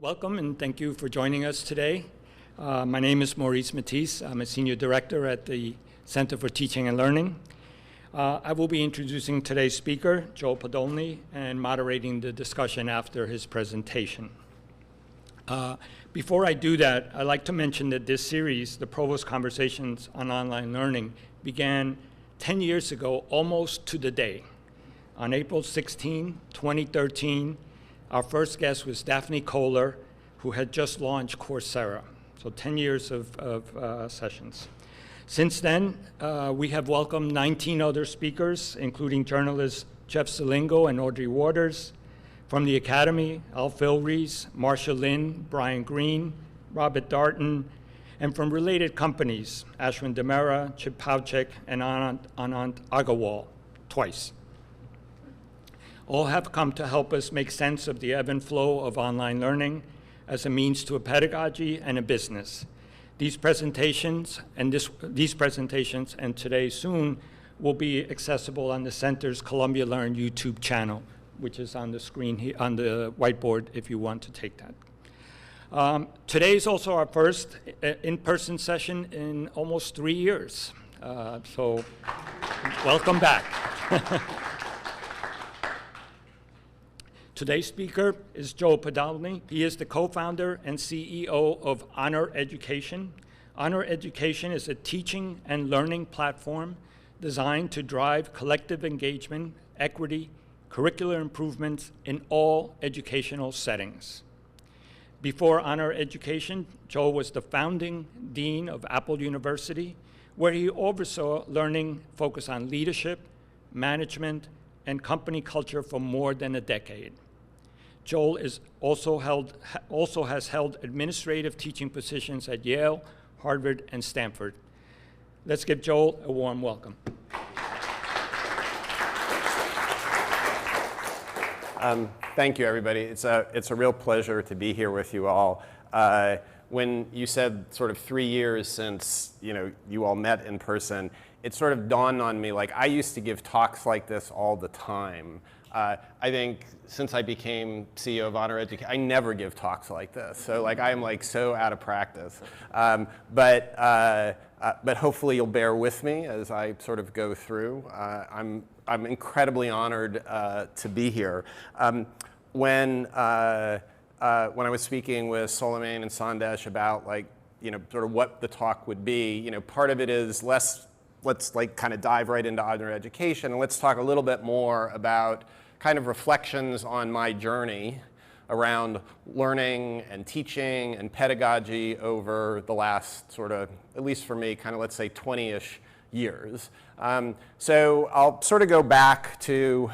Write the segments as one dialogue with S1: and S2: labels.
S1: Welcome and thank you for joining us today. My name is Maurice Matisse. I'm a Senior Director at the Center for Teaching and Learning. I will be introducing today's speaker, Joel Podolny, and moderating the discussion after his presentation. Before I do that, I'd like to mention that this series, the Provost Conversations on Online Learning, began 10 years ago, almost to the day. On April 16, 2013, our first guest was Daphne Kohler, who had just launched Coursera. So 10 years of sessions. Since then, we have welcomed 19 other speakers, including journalists Jeff Selingo and Audrey Waters, from the Academy, Al Filreis, Marsha Lynn, Brian Green, Robert Darton, and from related companies, Ashwin Demera, Chip Paucek, and Anant Agarwal, twice. All have come to help us make sense of the ebb and flow of online learning as a means to a pedagogy and a business. These presentations and today soon will be accessible on the Center's Columbia Learn YouTube channel, which is on the screen here, on the whiteboard if you want to take that. Today is also our first in-person session in almost 3 years. So welcome back. Today's speaker is Joel Podolny. He is the co-founder and CEO of Honor Education. Honor Education is a teaching and learning platform designed to drive collective engagement, equity, curricular improvements in all educational settings. Before Honor Education, Joel was the founding dean of Apple University, where he oversaw learning focused on leadership, management, and company culture for more than a decade. Joel is also has held administrative teaching positions at Yale, Harvard, and Stanford. Let's give Joel a warm welcome.
S2: Thank you, everybody. It's a real pleasure to be here with you all. When you said sort of 3 years since you all met in person, it sort of dawned on me, like, I used to give talks like this all the time. I think since I became CEO of Honor Education, I never give talks like this. So like I'm like so out of practice. But hopefully you'll bear with me as I sort of go through. I'm incredibly honored to be here. When I was speaking with Soleiman and Sandesh about sort of what the talk would be, part of it is let's like kind of dive right into Honor Education, and let's talk a little bit more about kind of reflections on my journey around learning and teaching and pedagogy over the last sort of, at least for me, kind of let's say 20-ish years. So I'll sort of go back to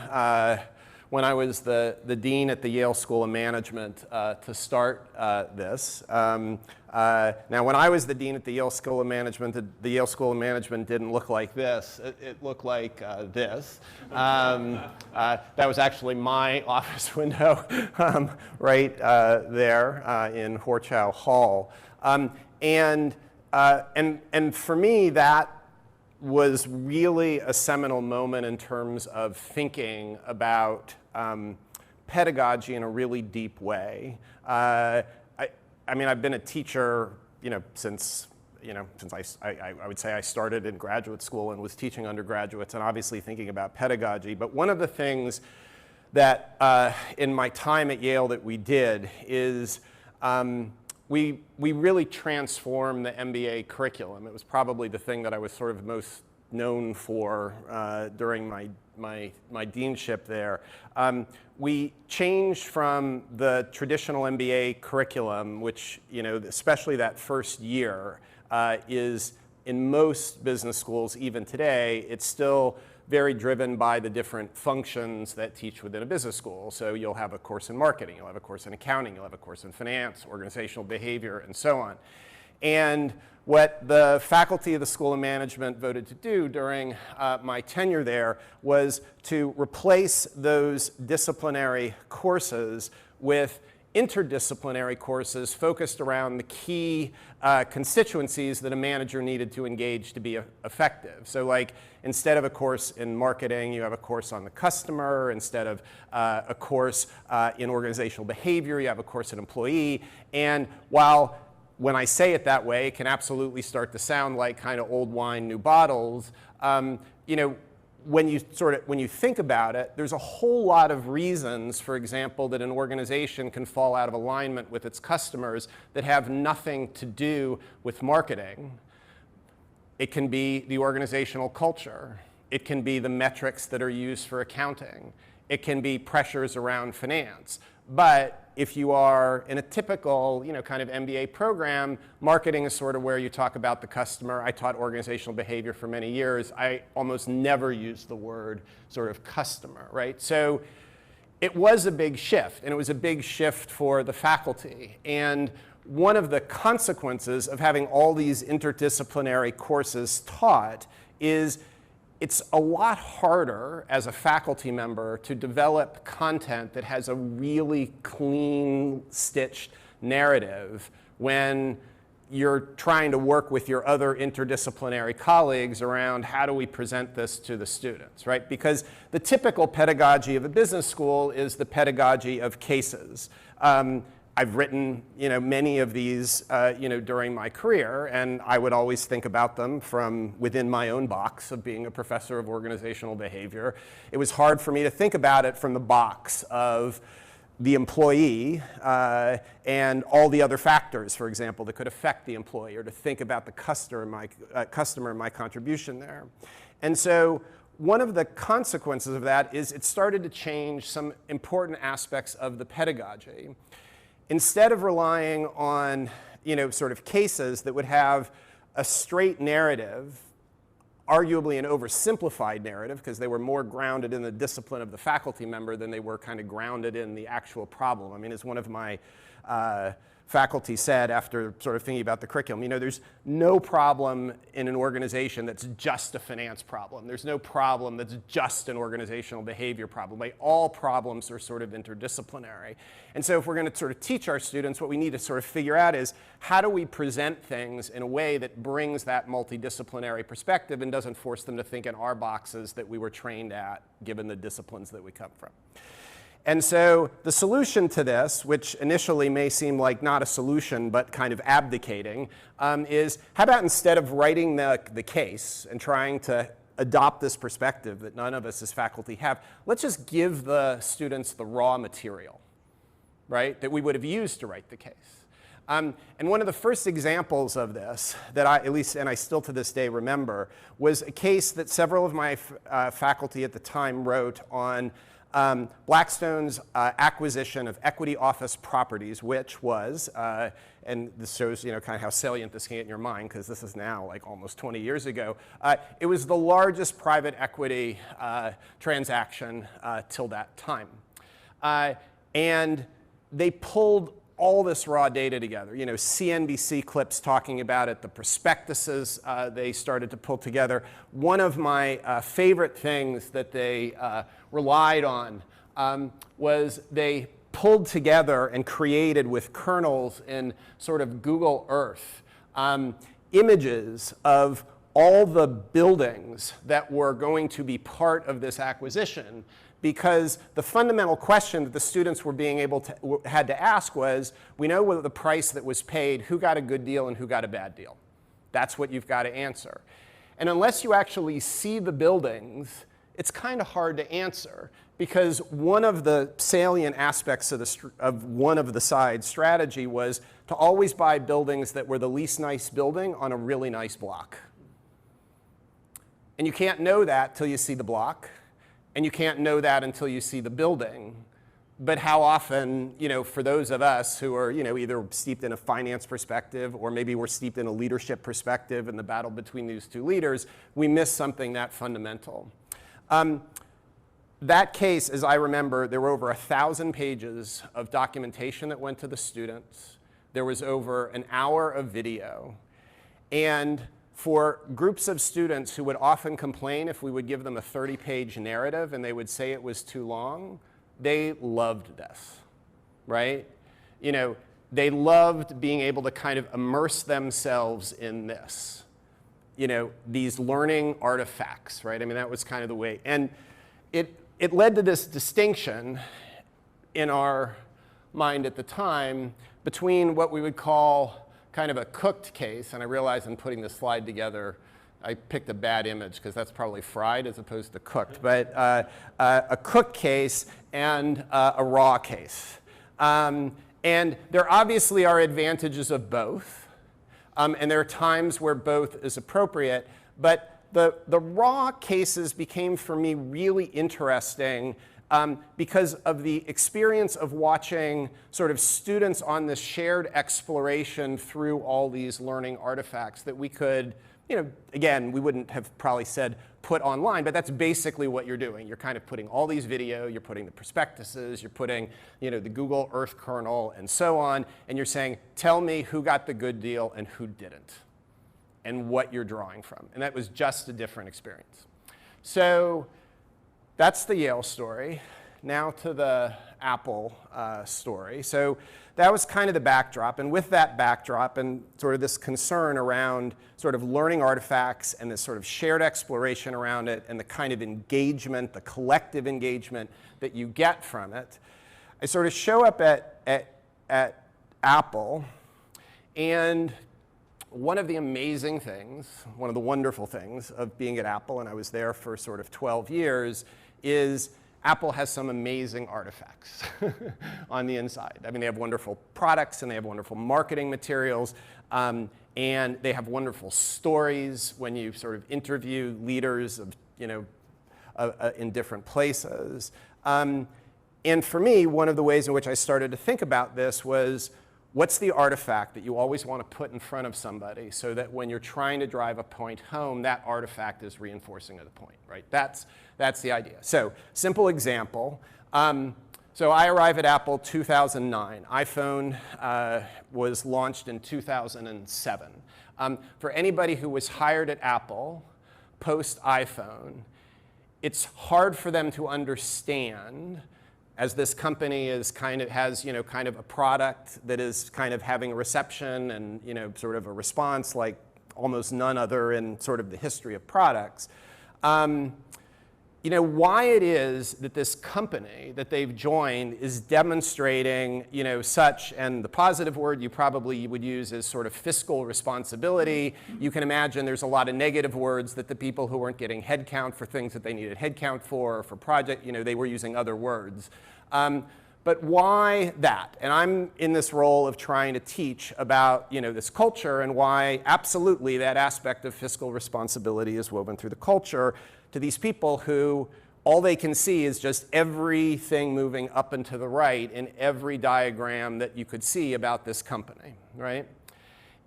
S2: when I was the dean at the Yale School of Management to start this. Now, when I was the dean at the Yale School of Management, the Yale School of Management didn't look like this. It looked like this. That was actually my office window right there in Horchow Hall. And for me, that was really a seminal moment in terms of thinking about pedagogy in a really deep way. I mean, I've been a teacher, since I would say I started in graduate school and was teaching undergraduates and obviously thinking about pedagogy. But one of the things that in my time at Yale that we did is we really transformed the MBA curriculum. It was probably the thing that I was sort of most known for during my deanship there. We changed from the traditional MBA curriculum, which, especially that first year, is in most business schools, even today, it's still very driven by the different functions that teach within a business school. So you'll have a course in marketing, you'll have a course in accounting, you'll have a course in finance, organizational behavior, and so on. And what the faculty of the School of Management voted to do during my tenure there was to replace those disciplinary courses with interdisciplinary courses focused around the key constituencies that a manager needed to engage to be effective. So like, instead of a course in marketing, you have a course on the customer. Instead of a course in organizational behavior, you have a course in employee. And while when I say it that way, it can absolutely start to sound like kind of old wine, new bottles, you know, when you think about it, there's a whole lot of reasons, for example, that an organization can fall out of alignment with its customers that have nothing to do with marketing. It can be the organizational culture. It can be the metrics that are used for accounting. It can be pressures around finance. But if you are in a typical, you know, kind of MBA program, marketing is sort of where you talk about the customer. I taught organizational behavior for many years. I almost never used the word sort of customer, right? So it was a big shift, and it was a big shift for the faculty. And one of the consequences of having all these interdisciplinary courses taught is it's a lot harder as a faculty member to develop content that has a really clean, stitched narrative when you're trying to work with your other interdisciplinary colleagues around how do we present this to the students, right? Because the typical pedagogy of a business school is the pedagogy of cases. I've written, you know, many of these, you know, during my career, and I would always think about them from within my own box of being a professor of organizational behavior. It was hard for me to think about it from the box of the employee and all the other factors, for example, that could affect the employee, or to think about the customer and my contribution there. And so one of the consequences of that is it started to change some important aspects of the pedagogy. Instead of relying on, you know, sort of cases that would have a straight narrative, arguably an oversimplified narrative, because they were more grounded in the discipline of the faculty member than they were kind of grounded in the actual problem. I mean, as one of my faculty said after sort of thinking about the curriculum, you know, there's no problem in an organization that's just a finance problem. There's no problem that's just an organizational behavior problem. Like, all problems are sort of interdisciplinary. And so if we're going to sort of teach our students, what we need to sort of figure out is how do we present things in a way that brings that multidisciplinary perspective and doesn't force them to think in our boxes that we were trained at, given the disciplines that we come from. And so the solution to this, which initially may seem like not a solution but kind of abdicating, is how about instead of writing the case and trying to adopt this perspective that none of us as faculty have, let's just give the students the raw material, right, that we would have used to write the case. And one of the first examples of this that I still to this day remember, was a case that several of my faculty at the time wrote on Blackstone's acquisition of equity office properties, which was, and this shows, you know, kind of how salient this can get in your mind, because this is now like almost 20 years ago. It was the largest private equity transaction till that time. And they pulled all this raw data together, you know, CNBC clips talking about it, the prospectuses they started to pull together. One of my favorite things that they relied on was they pulled together and created with kernels in sort of Google Earth images of all the buildings that were going to be part of this acquisition, because the fundamental question that the students were had to ask was, we know what the price that was paid, who got a good deal and who got a bad deal. That's what you've got to answer. And unless you actually see the buildings, it's kind of hard to answer, because one of the salient aspects of one of the side strategy was to always buy buildings that were the least nice building on a really nice block. And you can't know that till you see the block. And you can't know that until you see the building. But how often, you know, for those of us who are, you know, either steeped in a finance perspective or maybe we're steeped in a leadership perspective in the battle between these two leaders, we miss something that fundamental. That case, as I remember, there were over 1,000 pages of documentation that went to the students. There was over an hour of video. And for groups of students who would often complain if we would give them a 30-page narrative and they would say it was too long, they loved this, right? they loved being able to kind of immerse themselves in this, these learning artifacts, right? I mean, that was kind of the way. And it led to this distinction in our mind at the time between what we would call kind of a cooked case, and I realize I'm putting this slide together. I picked a bad image because that's probably fried as opposed to cooked, but a cooked case and a raw case. And there obviously are advantages of both, and there are times where both is appropriate, but the raw cases became for me really interesting because of the experience of watching sort of students on this shared exploration through all these learning artifacts that we could, again, we wouldn't have probably said put online, but that's basically what you're doing. You're kind of putting all these video, you're putting the prospectuses, you're putting the Google Earth kernel and so on, and you're saying, tell me who got the good deal and who didn't, and what you're drawing from. And that was just a different experience. So that's the Yale story. Now to the Apple story. So that was kind of the backdrop. And with that backdrop and sort of this concern around sort of learning artifacts and this sort of shared exploration around it and the kind of engagement, the collective engagement that you get from it, I sort of show up at Apple. And one of the amazing things, one of the wonderful things of being at Apple, and I was there for sort of 12 years, is Apple has some amazing artifacts on the inside. I mean, they have wonderful products, and they have wonderful marketing materials, and they have wonderful stories when you sort of interview leaders of, in different places. And for me, one of the ways in which I started to think about this was, what's the artifact that you always want to put in front of somebody so that when you're trying to drive a point home, that artifact is reinforcing the point, right? That's the idea. So simple example. So I arrive at Apple 2009. iPhone was launched in 2007. For anybody who was hired at Apple post-iPhone, it's hard for them to understand, as this company is kind of has kind of a product that is kind of having a reception and sort of a response like almost none other in sort of the history of products. Why it is that this company that they've joined is demonstrating such, and the positive word you probably would use is sort of fiscal responsibility. You can imagine there's a lot of negative words that the people who weren't getting headcount for things that they needed headcount for project, they were using other words. But why that? And I'm in this role of trying to teach about this culture and why absolutely that aspect of fiscal responsibility is woven through the culture to these people who all they can see is just everything moving up and to the right in every diagram that you could see about this company, right?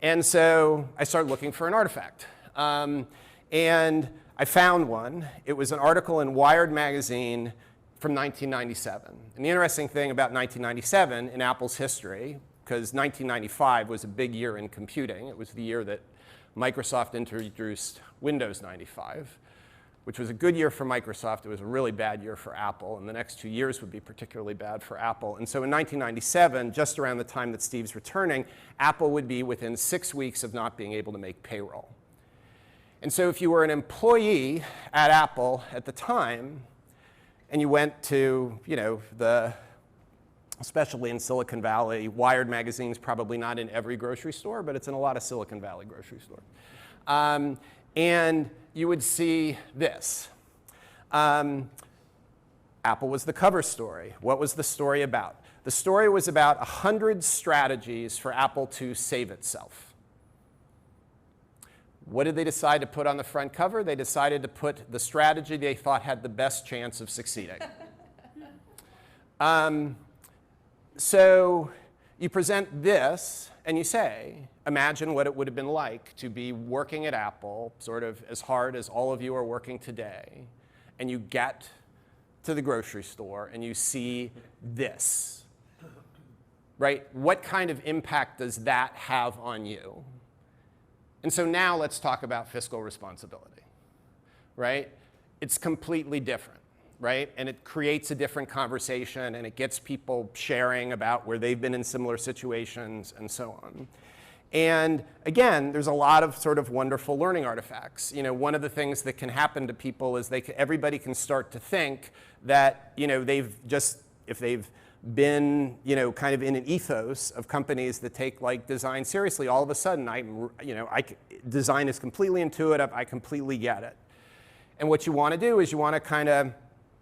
S2: And so I started looking for an artifact. And I found one. It was an article in Wired magazine from 1997. And the interesting thing about 1997 in Apple's history, because 1995 was a big year in computing. It was the year that Microsoft introduced Windows 95. Which was a good year for Microsoft. It was a really bad year for Apple, and the next 2 years would be particularly bad for Apple. And so in 1997, just around the time that Steve's returning, Apple would be within 6 weeks of not being able to make payroll. And so if you were an employee at Apple at the time, and you went to, especially in Silicon Valley, Wired magazine's probably not in every grocery store, but it's in a lot of Silicon Valley grocery stores. And you would see this. Apple was the cover story. What was the story about? The story was about 100 strategies for Apple to save itself. What did they decide to put on the front cover? They decided to put the strategy they thought had the best chance of succeeding. So you present this, and you say, imagine what it would have been like to be working at Apple sort of as hard as all of you are working today, and you get to the grocery store and you see this, right? What kind of impact does that have on you? And so now let's talk about fiscal responsibility, right? It's completely different. right? And it creates a different conversation, and it gets people sharing about where they've been in similar situations and so on. And again, there's a lot of sort of wonderful learning artifacts. You know, one of the things that can happen to people is everybody can start to think that, you know, if they've been, you know, kind of in an ethos of companies that take like design seriously, all of a sudden, design is completely intuitive, I completely get it. And what you want to do is you want to kind of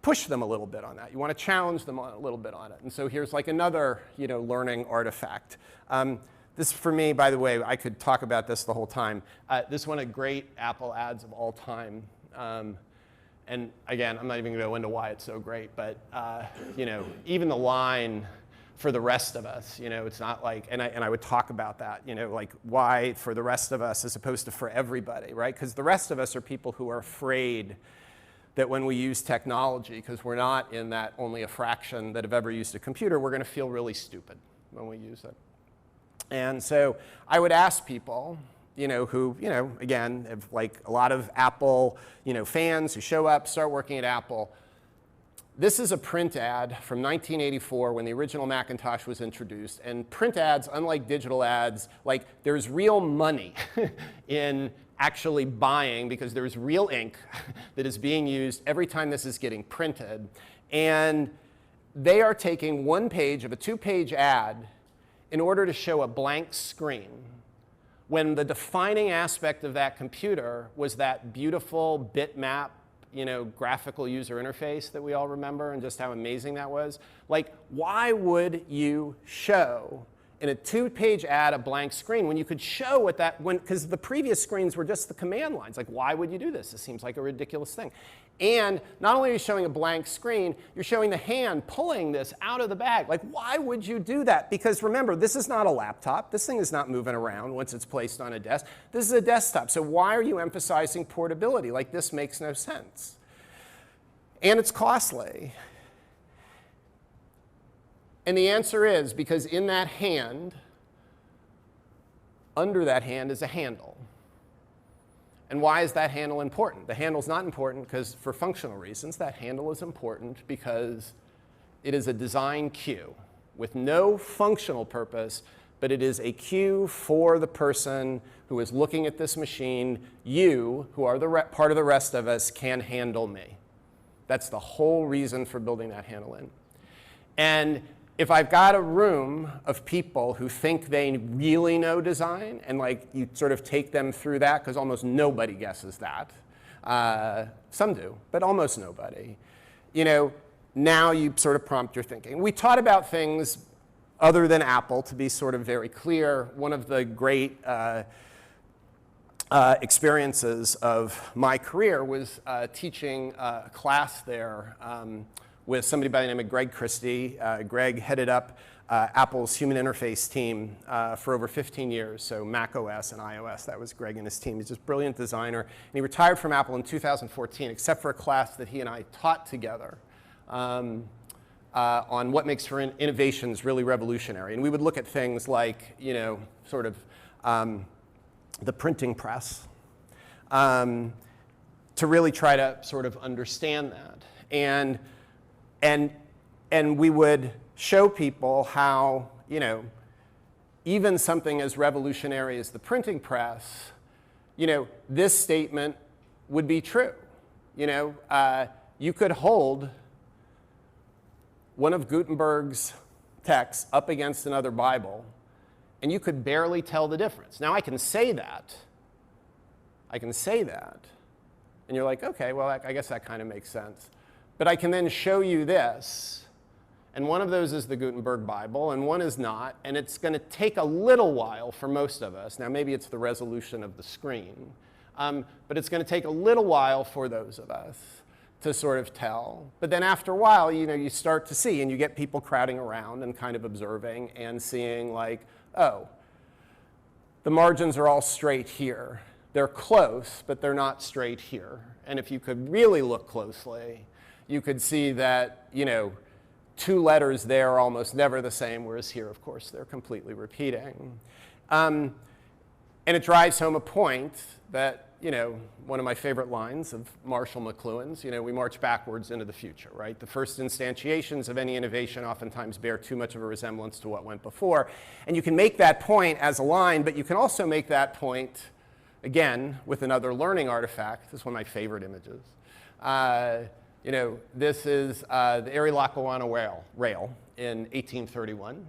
S2: push them a little bit on that. You want to challenge them a little bit on it. And so here's like another, you know, learning artifact. This, for me, by the way, I could talk about this the whole time. This is one of great Apple ads of all time. And again, I'm not even going to go into why it's so great, but you know, even the line for the rest of us, you know, it's not like, and I would talk about that, you know, like why for the rest of us as opposed to for everybody, right? Because the rest of us are people who are afraid that when we use technology, because we're not in that only a fraction that have ever used a computer, we're going to feel really stupid when we use it. And so I would ask people, you know, who, you know, again, have like a lot of Apple, you know, fans who show up, start working at Apple. This is a print ad from 1984 when the original Macintosh was introduced. And print ads, unlike digital ads, like there's real money in actually buying because there's real ink that is being used every time this is getting printed. And they are taking one page of a two-page ad in order to show a blank screen when the defining aspect of that computer was that beautiful bitmap, you know, graphical user interface that we all remember and just how amazing that was. Like, why would you show in a two-page ad a blank screen when you could show what that, because the previous screens were just the command lines. Like, why would you do this? It seems like a ridiculous thing. And not only are you showing a blank screen, you're showing the hand pulling this out of the bag. Like, why would you do that? Because remember, this is not a laptop. This thing is not moving around once it's placed on a desk. This is a desktop. So why are you emphasizing portability? Like, this makes no sense. And it's costly. And the answer is because in that hand, under that hand is a handle. And why is that handle important? The handle's not important because for functional reasons. That handle is important because it is a design cue with no functional purpose, but it is a cue for the person who is looking at this machine. You, who are part of the rest of us, can handle me. That's the whole reason for building that handle in. And if I've got a room of people who think they really know design, and like you sort of take them through that, because almost nobody guesses that. Some do, but almost nobody. You know, now you sort of prompt your thinking. We taught about things other than Apple, to be sort of very clear. One of the great experiences of my career was teaching a class there with somebody by the name of Greg Christie. Greg headed up Apple's human interface team for over 15 years, so Mac OS and iOS. That was Greg and his team. He's just a brilliant designer. And he retired from Apple in 2014, except for a class that he and I taught together on what makes for innovations really revolutionary. And we would look at things like, you know, sort of the printing press to really try to sort of understand that. And we would show people how, you know, even something as revolutionary as the printing press, you know, this statement would be true. You know, you could hold one of Gutenberg's texts up against another Bible, and you could barely tell the difference. Now, I can say that. And you're like, OK, well, I guess that kind of makes sense. But I can then show you this. And one of those is the Gutenberg Bible, and one is not. And it's going to take a little while for most of us. Now, maybe it's the resolution of the screen. But it's going to take a little while for those of us to sort of tell. But then after a while, you know, you start to see, and you get people crowding around and kind of observing and seeing like, oh, the margins are all straight here. They're close, but they're not straight here. And if you could really look closely, you could see that, you know, two letters there are almost never the same, whereas here, of course, they're completely repeating. And it drives home a point that, one of my favorite lines of Marshall McLuhan's, we march backwards into the future, right? The first instantiations of any innovation oftentimes bear too much of a resemblance to what went before. And you can make that point as a line, but you can also make that point, again, with another learning artifact. This is one of my favorite images. This is the Erie-Lackawanna rail in 1831.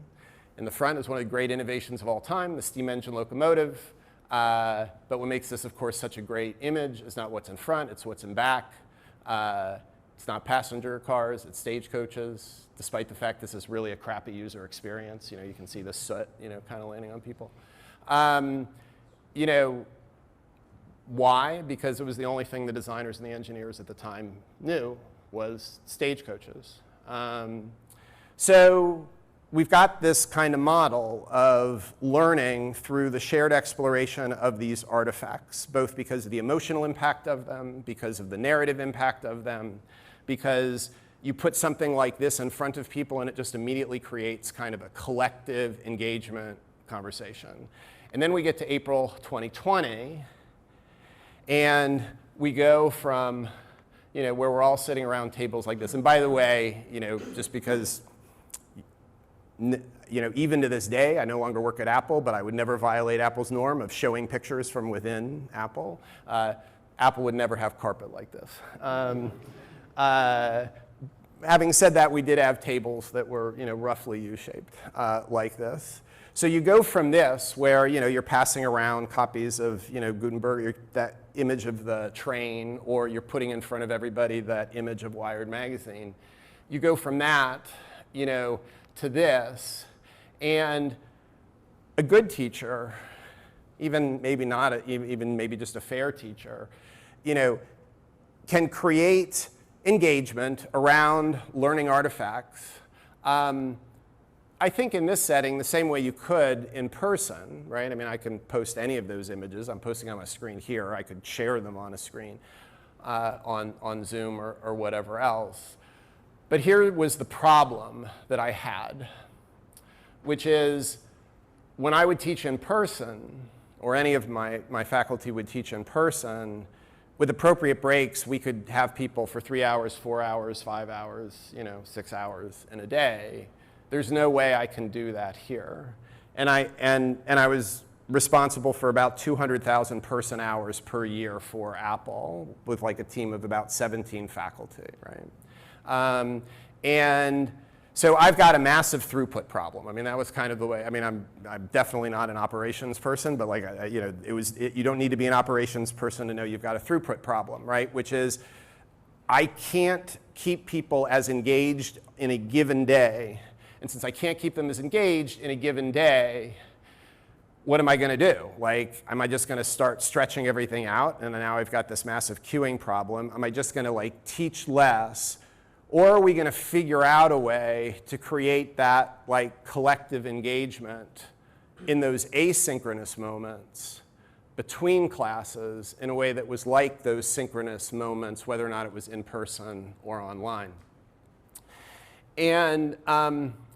S2: In the front is one of the great innovations of all time, the steam engine locomotive. But what makes this, of course, such a great image is not what's in front, it's what's in back. It's not passenger cars, it's stagecoaches, despite the fact this is really a crappy user experience. You can see the soot, kind of landing on people. Why? Because it was the only thing the designers and the engineers at the time knew was stagecoaches. So we've got this kind of model of learning through the shared exploration of these artifacts, both because of the emotional impact of them, because of the narrative impact of them, because you put something like this in front of people and it just immediately creates kind of a collective engagement conversation. And then we get to April 2020, and we go from, where we're all sitting around tables like this. And by the way, just because even to this day, I no longer work at Apple, but I would never violate Apple's norm of showing pictures from within Apple. Apple would never have carpet like this. Having said that, we did have tables that were roughly U-shaped like this. So you go from this, where you're passing around copies of Gutenberg, that image of the train, or you're putting in front of everybody that image of Wired magazine. You go from that, to this, and a good teacher, even maybe not, even maybe just a fair teacher, can create engagement around learning artifacts. I think in this setting, the same way you could in person, right? I mean, I can post any of those images. I'm posting on my screen here. I could share them on a screen on Zoom or whatever else. But here was the problem that I had, which is when I would teach in person, or any of my faculty would teach in person, with appropriate breaks, we could have people for 3 hours, 4 hours, 5 hours, 6 hours in a day. There's no way I can do that here. And I was responsible for about 200,000 person hours per year for Apple, with like a team of about 17 faculty, right? And so I've got a massive throughput problem. I mean, that was kind of the way. I mean, I'm definitely not an operations person, but like, you don't need to be an operations person to know you've got a throughput problem, right? Which is, I can't keep people as engaged in a given day. And since I can't keep them as engaged in a given day, what am I going to do? Like, am I just going to start stretching everything out? And now I've got this massive queuing problem. Am I just going to like teach less? Or are we going to figure out a way to create that like collective engagement in those asynchronous moments between classes in a way that was like those synchronous moments, whether or not it was in person or online? And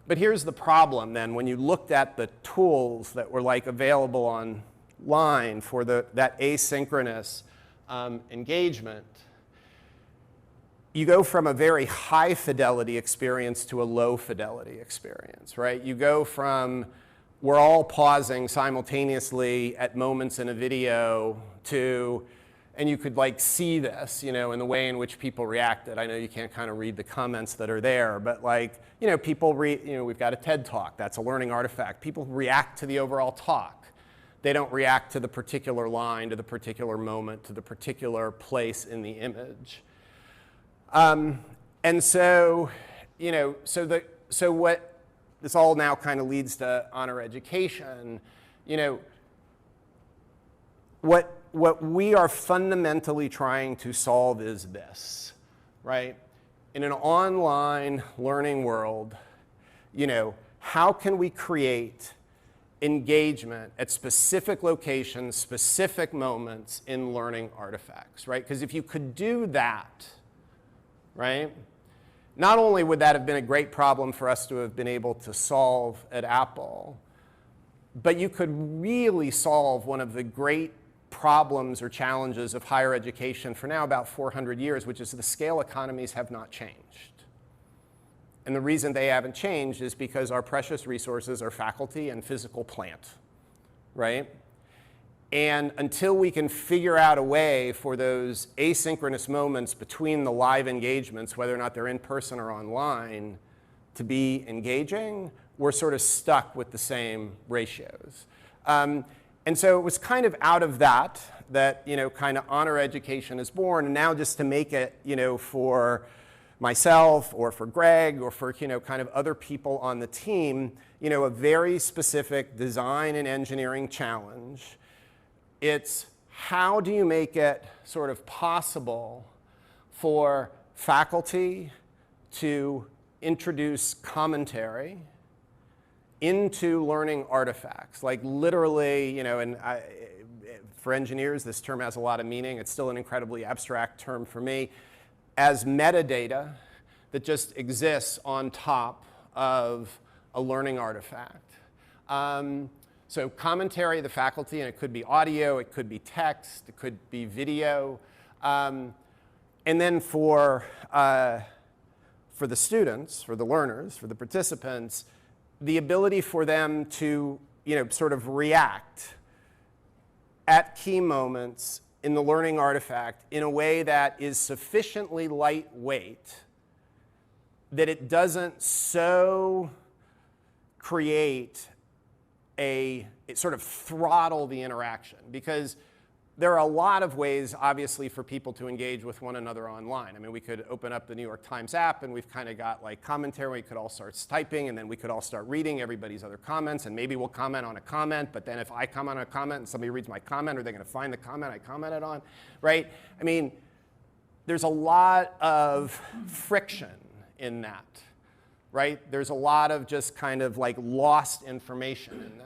S2: but here's the problem then. When you looked at the tools that were like available online for that asynchronous engagement, you go from a very high fidelity experience to a low fidelity experience, right? You go from we're all pausing simultaneously at moments in a video to, and you could like see this, in the way in which people reacted. I know you can't kind of read the comments that are there, but like, people we've got a TED Talk. That's a learning artifact. People react to the overall talk. They don't react to the particular line, to the particular moment, to the particular place in the image. And so, so what this all now kind of leads to honor education, what we are fundamentally trying to solve is this, right? In an online learning world, how can we create engagement at specific locations, specific moments in learning artifacts, right? Because if you could do that, right, not only would that have been a great problem for us to have been able to solve at Apple, but you could really solve one of the great problems or challenges of higher education for now about 400 years, which is the scale economies have not changed. And the reason they haven't changed is because our precious resources are faculty and physical plant, right? And until we can figure out a way for those asynchronous moments between the live engagements, whether or not they're in person or online, to be engaging, we're sort of stuck with the same ratios. And so it was kind of out of that, kind of honor education is born. And now just to make it, for myself or for Greg or for, kind of other people on the team, a very specific design and engineering challenge. It's how do you make it sort of possible for faculty to introduce commentary into learning artifacts, like literally, for engineers, this term has a lot of meaning. It's still an incredibly abstract term for me, as metadata that just exists on top of a learning artifact. So commentary of the faculty, and it could be audio, it could be text, it could be video. And then for the students, for the learners, for the participants, the ability for them to, sort of react at key moments in the learning artifact in a way that is sufficiently lightweight that it doesn't so create it sort of throttle the interaction. Because there are a lot of ways, obviously, for people to engage with one another online. I mean, we could open up the New York Times app, and we've kind of got like commentary. We could all start typing, and then we could all start reading everybody's other comments, and maybe we'll comment on a comment, but then if I comment on a comment and somebody reads my comment, are they going to find the comment I commented on, right? I mean, there's a lot of friction in that, right? There's a lot of just kind of like lost information in that.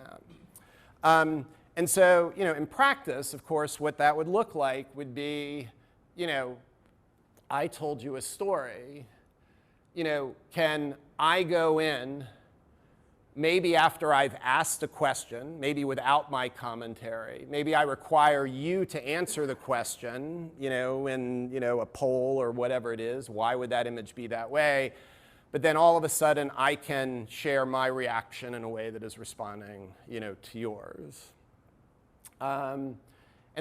S2: And so, in practice, of course, what that would look like would be, I told you a story. Can I go in, maybe after I've asked a question, maybe without my commentary, maybe I require you to answer the question, in, a poll or whatever it is. Why would that image be that way? But then all of a sudden, I can share my reaction in a way that is responding, to yours. And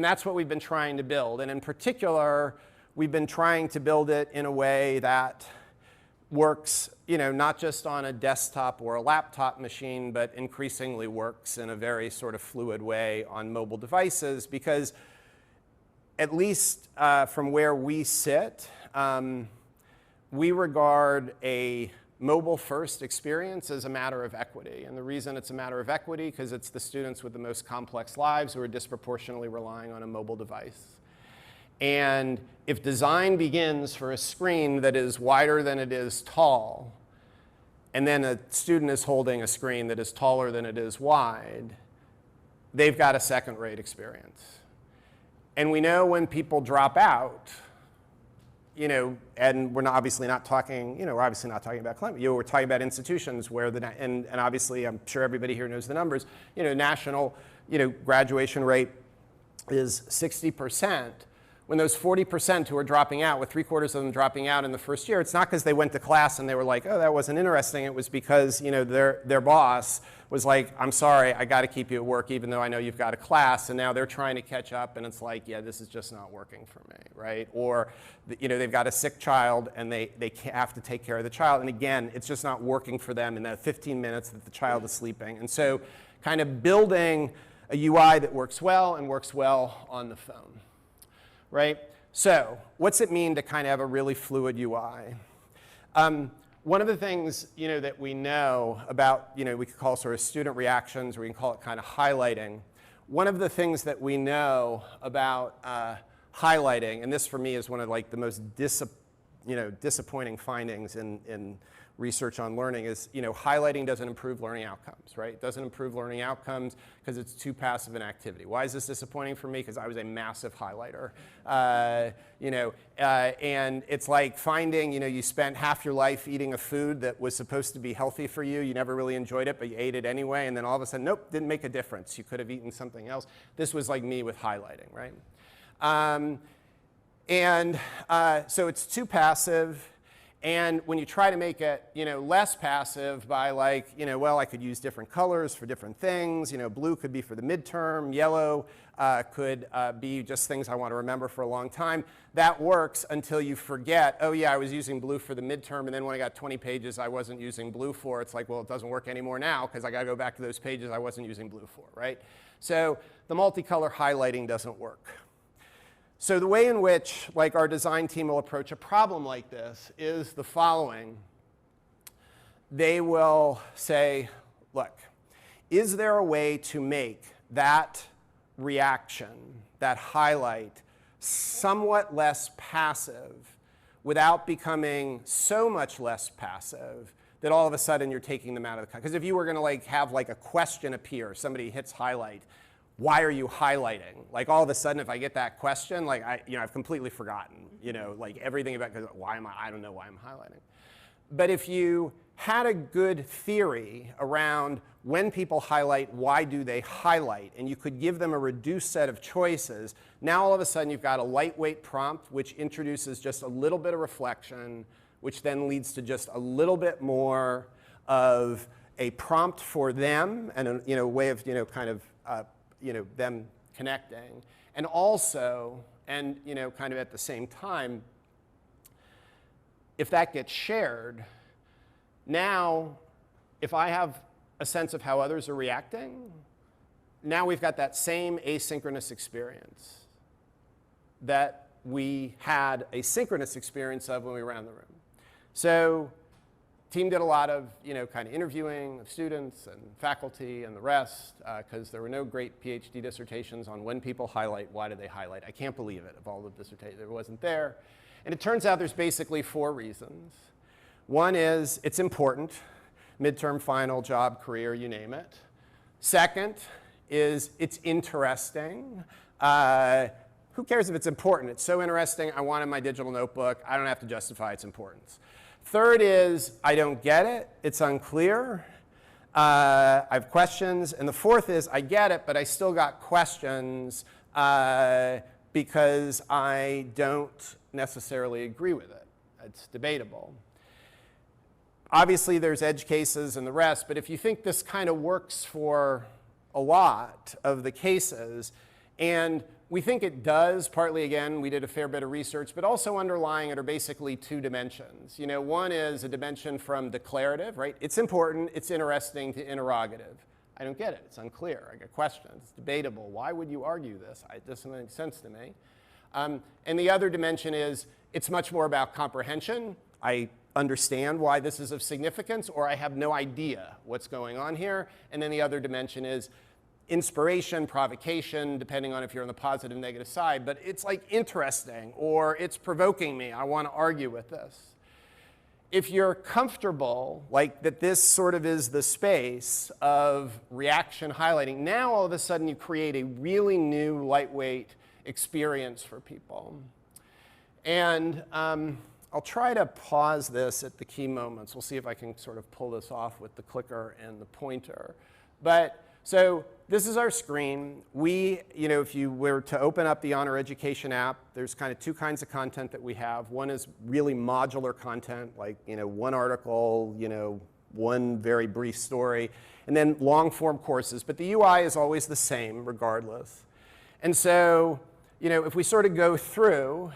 S2: that's what we've been trying to build. And in particular, we've been trying to build it in a way that works, not just on a desktop or a laptop machine, but increasingly works in a very sort of fluid way on mobile devices. Because at least from where we sit, we regard a mobile-first experience as a matter of equity. And the reason it's a matter of equity, because it's the students with the most complex lives who are disproportionately relying on a mobile device. And if design begins for a screen that is wider than it is tall, and then a student is holding a screen that is taller than it is wide, they've got a second-rate experience. And we know when people drop out, and we're obviously not talking about climate. We're talking about institutions where and obviously I'm sure everybody here knows the numbers. National, graduation rate is 60%. When those 40% who are dropping out, with 3/4 of them dropping out in the first year, it's not because they went to class and they were like, oh, that wasn't interesting. It was because their boss was like, I'm sorry, I got to keep you at work even though I know you've got a class. And now they're trying to catch up, and it's like, yeah, this is just not working for me, right? Or they've got a sick child and they have to take care of the child. And again, it's just not working for them in that 15 minutes that the child is sleeping. And so kind of building a UI that works well and works well on the phone. Right? So what's it mean to kind of have a really fluid UI? One of the things that we know about, we could call sort of student reactions, or we can call it kind of highlighting. One of the things that we know about highlighting, and this for me is one of like the most disappointing findings in research on learning is, highlighting doesn't improve learning outcomes, right? It doesn't improve learning outcomes because it's too passive an activity. Why is this disappointing for me? Because I was a massive highlighter. And it's like finding, you spent half your life eating a food that was supposed to be healthy for you. You never really enjoyed it, but you ate it anyway. And then all of a sudden, nope, didn't make a difference. You could have eaten something else. This was like me with highlighting, right? So it's too passive. And when you try to make it, less passive by like, well, I could use different colors for different things. Blue could be for the midterm. Yellow could be just things I want to remember for a long time. That works until you forget, oh yeah, I was using blue for the midterm, and then when I got 20 pages I wasn't using blue for. It's like, well, it doesn't work anymore now because I got to go back to those pages I wasn't using blue for, right? So the multicolor highlighting doesn't work. So the way in which our design team will approach a problem like this is the following. They will say, look, is there a way to make that reaction, that highlight, somewhat less passive without becoming so much less passive that all of a sudden you're taking them out of the context? Because if you were going to have a question appear, somebody hits highlight, why are you highlighting? All of a sudden, if I get that question, I've completely forgotten, everything about, because I don't know why I'm highlighting. But if you had a good theory around when people highlight, why do they highlight, and you could give them a reduced set of choices, now all of a sudden you've got a lightweight prompt which introduces just a little bit of reflection, which then leads to just a little bit more of a prompt for them and a way of, them connecting. And also, and kind of at the same time, if that gets shared, now if I have a sense of how others are reacting, now we've got that same asynchronous experience that we had a synchronous experience of when we were in the room. So team did a lot of, kind of interviewing of students and faculty and the rest, because there were no great PhD dissertations on when people highlight, why do they highlight. I can't believe it, of all the dissertations, it wasn't there. And it turns out there's basically 4 reasons. One is it's important, midterm, final, job, career, you name it. Second is it's interesting. Who cares if it's important? It's so interesting, I want it in my digital notebook. I don't have to justify its importance. Third is, I don't get it, it's unclear, I have questions. And the fourth is, I get it, but I still got questions because I don't necessarily agree with it. It's debatable. Obviously, there's edge cases and the rest, but if you think this kind of works for a lot of the cases, and we think it does, partly, again, we did a fair bit of research, but also underlying it are basically 2 dimensions. One is a dimension from declarative, right? It's important, it's interesting, to interrogative. I don't get it, it's unclear, I get questions, it's debatable. Why would you argue this? It doesn't make sense to me. And the other dimension is, it's much more about comprehension. I understand why this is of significance, or I have no idea what's going on here. And then the other dimension is inspiration, provocation, depending on if you're on the positive, negative side, but it's interesting, or it's provoking me, I want to argue with this. If you're comfortable, that this sort of is the space of reaction highlighting, now all of a sudden you create a really new, lightweight experience for people. And I'll try to pause this at the key moments. We'll see if I can sort of pull this off with the clicker and the pointer. So this is our screen. If you were to open up the Honor Education app, there's kind of 2 kinds of content that we have. One is really modular content, one article, one very brief story, and then long-form courses. But the UI is always the same, regardless. And so, if we sort of go through,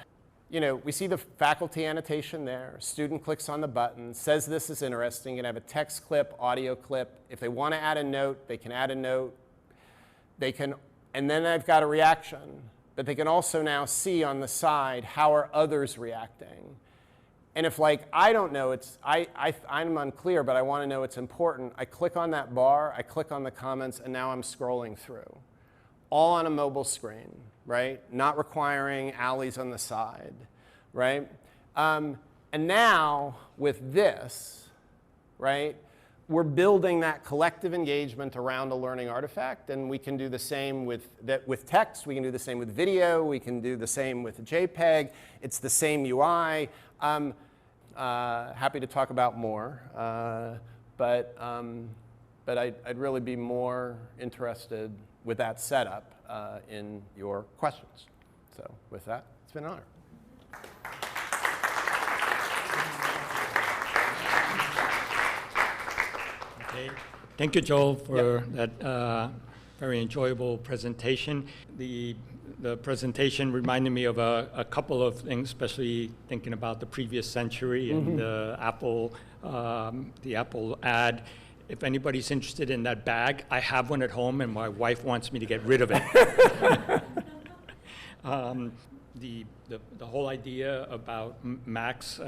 S2: we see the faculty annotation there. Student clicks on the button, says this is interesting, and have a text clip, audio clip. If they want to add a note, they can add a note. And then I've got a reaction. But they can also now see on the side, how are others reacting? And if I don't know, I'm unclear, but I want to know it's important, I click on that bar, I click on the comments, and now I'm scrolling through. All on a mobile screen, right? Not requiring alleys on the side, right? And now, with this, right? We're building that collective engagement around a learning artifact, and we can do the same with text, we can do the same with video, we can do the same with JPEG. It's the same UI. Happy to talk about more, but I'd really be more interested with that setup in your questions. So with that, it's been an honor.
S1: Okay. Thank you, Joel, for that very enjoyable presentation. The presentation reminded me of a couple of things, especially thinking about the previous century and the Apple ad. If anybody's interested in that bag, I have one at home, and my wife wants me to get rid of it. The whole idea about Macs,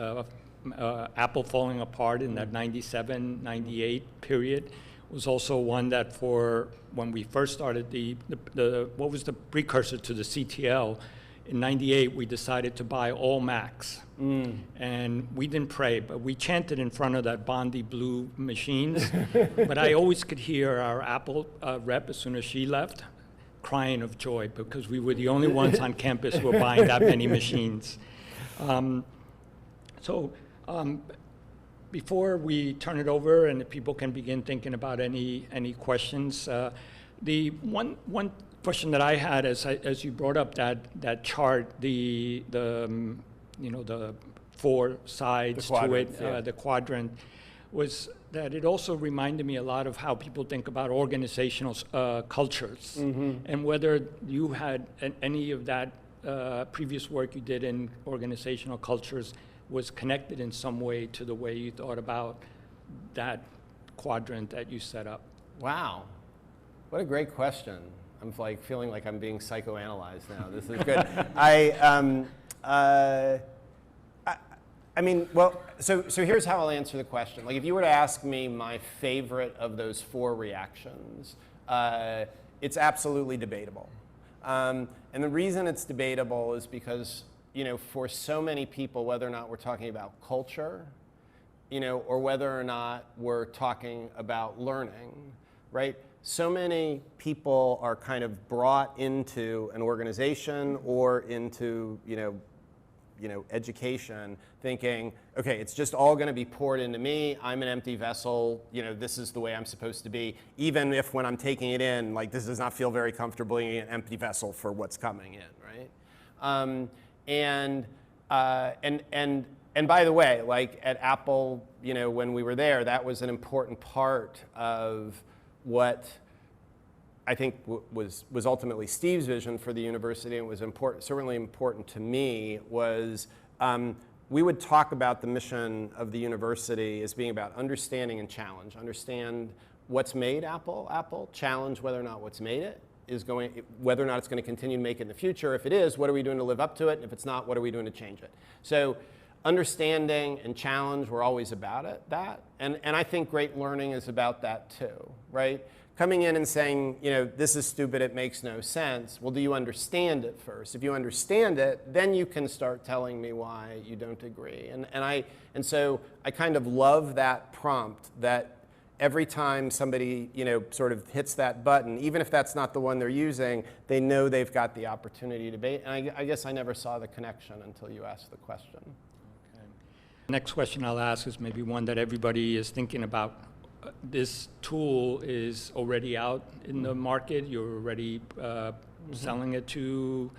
S1: Apple falling apart in that 97, 98 period was also one that for when we first started what was the precursor to the CTL, in 98 we decided to buy all Macs. And we didn't pray, but we chanted in front of that Bondi blue machines. But I always could hear our Apple rep, as soon as she left, crying of joy because we were the only ones on campus who were buying that many machines. Before we turn it over and people can begin thinking about any questions, the one question that I had as you brought up that chart, the four sides to it, the quadrant, was that it also reminded me a lot of how people think about organizational cultures, and whether you had any of that previous work you did in organizational cultures was connected in some way to the way you thought about that quadrant that you set up.
S2: Wow, what a great question. I'm like feeling like I'm being psychoanalyzed now. This is good. I mean, well, so here's how I'll answer the question. Like, if you were to ask me my favorite of those four reactions, it's absolutely debatable. And the reason it's debatable is because, for so many people, whether or not we're talking about culture, or whether or not we're talking about learning, right? So many people are kind of brought into an organization or into, education thinking, okay, it's just all going to be poured into me. I'm an empty vessel. This is the way I'm supposed to be. Even if when I'm taking it in, like, this does not feel very comfortable being an empty vessel for what's coming in, right? And by the way, like at Apple, when we were there, that was an important part of what I think was ultimately Steve's vision for the university, and was certainly important to me, was we would talk about the mission of the university as being about understanding and challenge. Understand what's made Apple, challenge whether or not what's made it whether or not it's going to continue to make it in the future. If it is, what are we doing to live up to it? And if it's not, what are we doing to change it? So understanding and challenge were always about that. And I think great learning is about that too, right? Coming in and saying, this is stupid, it makes no sense. Well, do you understand it first? If you understand it, then you can start telling me why you don't agree. And so I kind of love that prompt, that every time somebody, sort of hits that button, even if that's not the one they're using, they know they've got the opportunity to debate. And I guess I never saw the connection until you asked the question.
S1: Okay. Next question I'll ask is maybe one that everybody is thinking about. This tool is already out in the market. You're already selling it to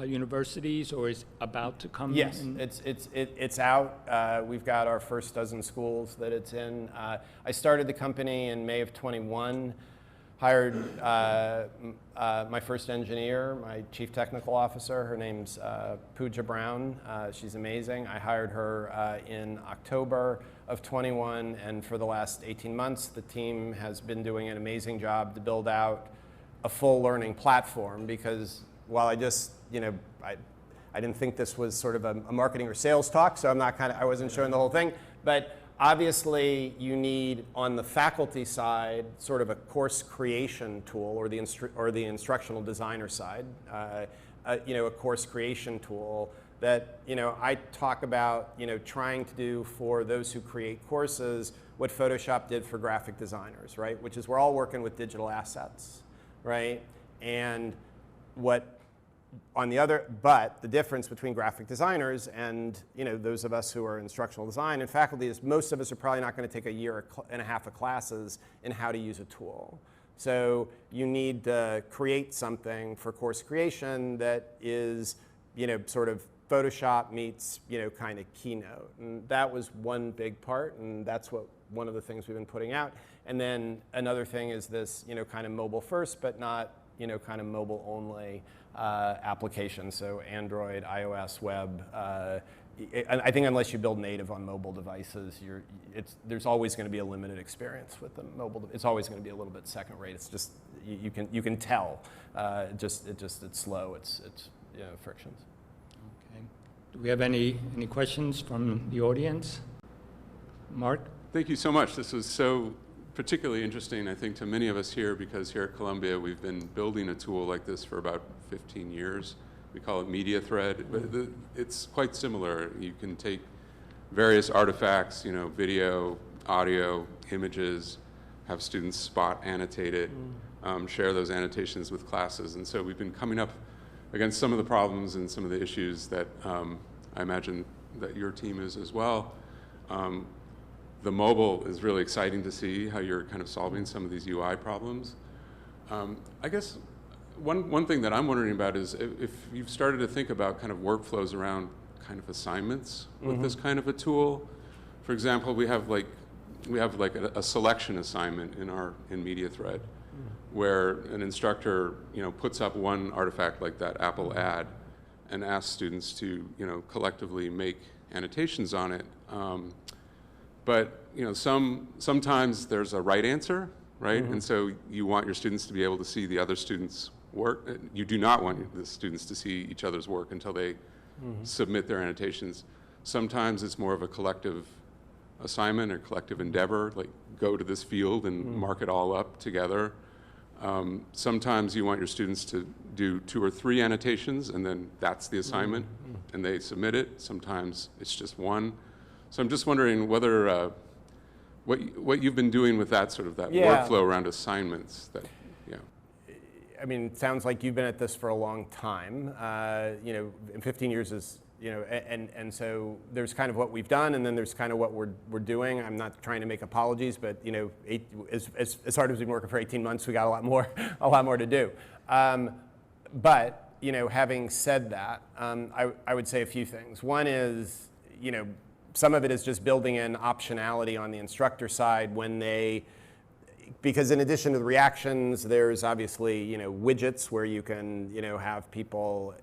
S1: universities, or is about to come?
S2: Yes, it's out. We've got our first dozen schools that it's in. I started the company in May of 21. Hired my first engineer, my chief technical officer. Her name's Pooja Brown. She's amazing. I hired her in October of 21, and for the last 18 months, the team has been doing an amazing job to build out a full learning platform, because while I just, I didn't think this was sort of a marketing or sales talk, so I wasn't showing the whole thing, but obviously you need, on the faculty side, sort of a course creation tool, or the instructional designer side, a course creation tool that, I talk about, trying to do for those who create courses what Photoshop did for graphic designers, right? Which is we're all working with digital assets, right? And but the difference between graphic designers and, those of us who are instructional design and faculty is most of us are probably not going to take a year and a half of classes in how to use a tool. So you need to create something for course creation that is, sort of Photoshop meets, kind of Keynote. And that was one big part, and that's one of the things we've been putting out. And then another thing is this, kind of mobile first, but not, kind of mobile only application. So Android, iOS, web. I think unless you build native on mobile devices, there's always going to be a limited experience with the mobile. It's always going to be a little bit second rate. It's just you can tell. It's slow. It's frictions.
S1: Okay. Do we have any questions from the audience? Mark?
S3: Thank you so much. This was so particularly interesting, I think, to many of us here, because here at Columbia we've been building a tool like this for about 15 years. We call it Media Thread, but it's quite similar. You can take various artifacts, video, audio, images, have students spot annotate it, share those annotations with classes. And so we've been coming up against some of the problems and some of the issues that I imagine that your team is as well. The mobile is really exciting to see how you're kind of solving some of these UI problems. I guess one thing that I'm wondering about is if you've started to think about kind of workflows around kind of assignments with this kind of a tool. For example, we have like a selection assignment in Media Thread, where an instructor puts up one artifact like that Apple ad and asks students to collectively make annotations on it. But sometimes there's a right answer, right? And so you want your students to be able to see the other students' work. You do not want the students to see each other's work until they submit their annotations. Sometimes it's more of a collective assignment or collective endeavor, like go to this field and mark it all up together. Sometimes you want your students to do 2 or 3 annotations, and then that's the assignment, and they submit it. Sometimes it's just one. So I'm just wondering whether what you've been doing with that sort of workflow around assignments.
S2: I mean, it sounds like you've been at this for a long time. 15 years is, and so there's kind of what we've done, and then there's kind of what we're doing. I'm not trying to make apologies, but as hard as we've been working for 18 months, we got a lot more to do. But having said that, I would say a few things. One is, some of it is just building in optionality on the instructor side because in addition to the reactions, there's obviously, widgets where you can, have people,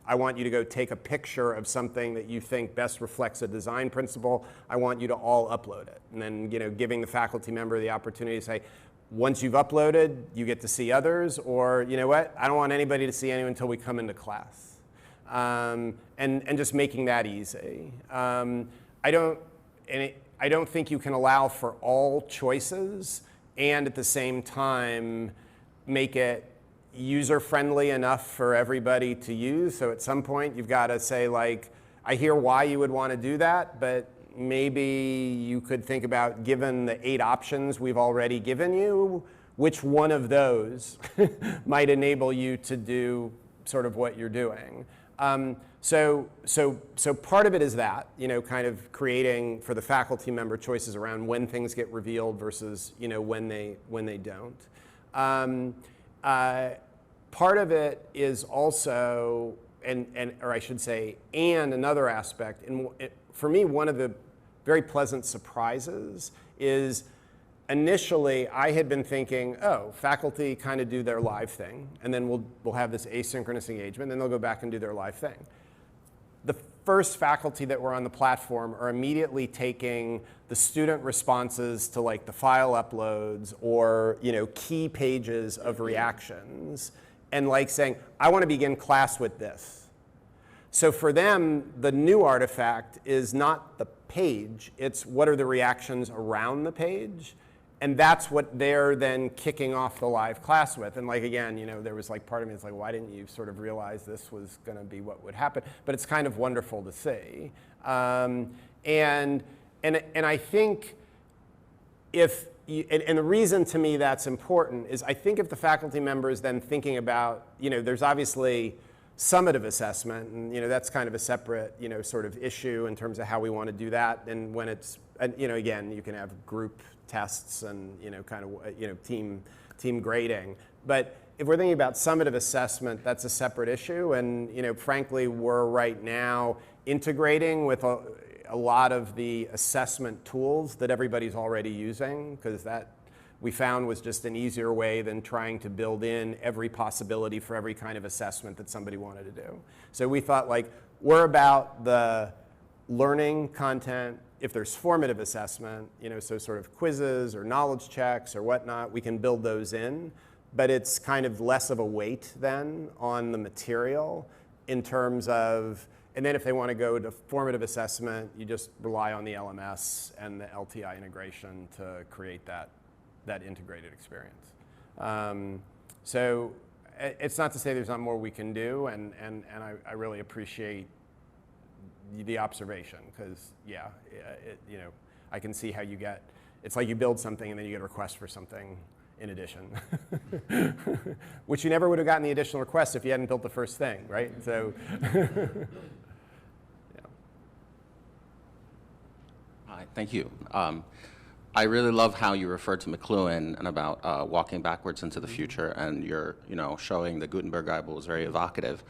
S2: I want you to go take a picture of something that you think best reflects a design principle. I want you to all upload it. And then, giving the faculty member the opportunity to say, once you've uploaded, you get to see others, or you know what, I don't want anybody to see anyone until we come into class. And just making that easy. I don't think you can allow for all choices and at the same time make it user-friendly enough for everybody to use. So at some point you've got to say, like, I hear why you would want to do that, but maybe you could think about, given the 8 options we've already given you, which one of those might enable you to do sort of what you're doing. So part of it is that, kind of creating for the faculty member choices around when things get revealed versus, when they don't. Part of it is also, or I should say, and another aspect, and for me, one of the very pleasant surprises is initially I had been thinking, faculty kind of do their live thing, and then we'll have this asynchronous engagement, then they'll go back and do their live thing. The first faculty that were on the platform are immediately taking the student responses to like the file uploads or key pages of reactions and like saying, I want to begin class with this. So for them, the new artifact is not the page, it's what are the reactions around the page. And that's what they're then kicking off the live class with. And like, again, you know, there was like part of me that's like, why didn't you sort of realize this was going to be what would happen? But it's kind of wonderful to see. And I think if, and the reason to me that's important is I think if the faculty member is then thinking about, you know, there's obviously summative assessment, and, you know, that's kind of a separate, you know, sort of issue in terms of how we want to do that. And when it's, and, you know, again, you can have group tests and, you know, kind of, you know, team grading. But if we're thinking about summative assessment, that's a separate issue. And, you know, frankly, we're right now integrating with a lot of the assessment tools that everybody's already using, because that we found was just an easier way than trying to build in every possibility for every kind of assessment that somebody wanted to do. So we thought, like, we're about the learning content. If there's formative assessment, you know, so sort of quizzes or knowledge checks or whatnot, we can build those in, but it's kind of less of a weight then on the material in terms of, and then if they want to go to formative assessment, you just rely on the LMS and the LTI integration to create that integrated experience. So it's not to say there's not more we can do, and I really appreciate the observation, because yeah, you know, I can see how you get, it's like you build something and then you get a request for something in addition, which you never would have gotten the additional request if you hadn't built the first thing, right? So, yeah.
S4: Hi, thank you. I really love how you referred to McLuhan and about walking backwards into the future, and you're, you know, showing the Gutenberg Bible was very evocative.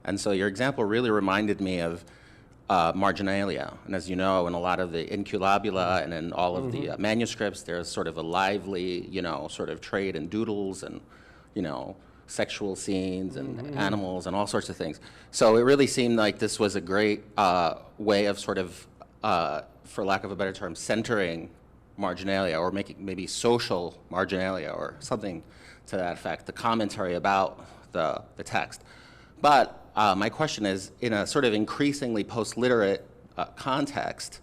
S4: And so your example really reminded me of marginalia. And as you know, in a lot of the inculabula and in all of the manuscripts, there's sort of a lively, you know, sort of trade in doodles and, you know, sexual scenes and animals and all sorts of things. So it really seemed like this was a great way of sort of, for lack of a better term, centering marginalia, or making maybe social marginalia or something to that effect, the commentary about the text. But my question is, in a sort of increasingly post-literate context,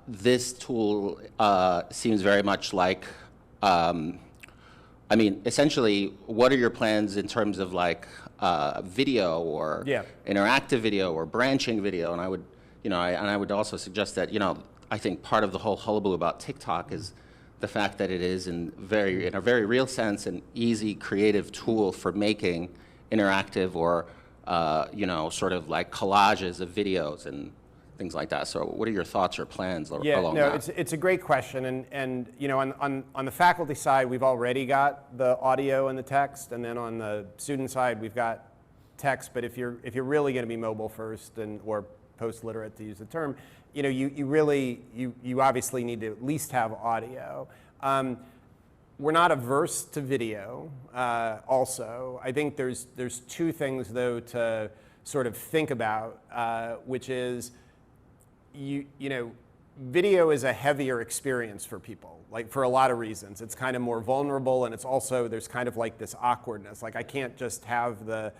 S4: this tool seems very much like, I mean, essentially, what are your plans in terms of like video or interactive video or branching video? And I would, you know, I would also suggest that, you know, I think part of the whole hullabaloo about TikTok is the fact that it is in a very real sense an easy creative tool for making interactive or you know, sort of like collages of videos and things like that. So what are your thoughts or plans along that?
S2: It's a great question, and you know, on the faculty side, we've already got the audio and the text, and then on the student side, we've got text. But if you're really going to be mobile first or post-literate, to use the term, you know, you obviously need to at least have audio. We're not averse to video. Also, I think there's two things though to sort of think about, which is you know, video is a heavier experience for people, like for a lot of reasons. It's kind of more vulnerable, and it's also, there's kind of like this awkwardness. Like I can't just have the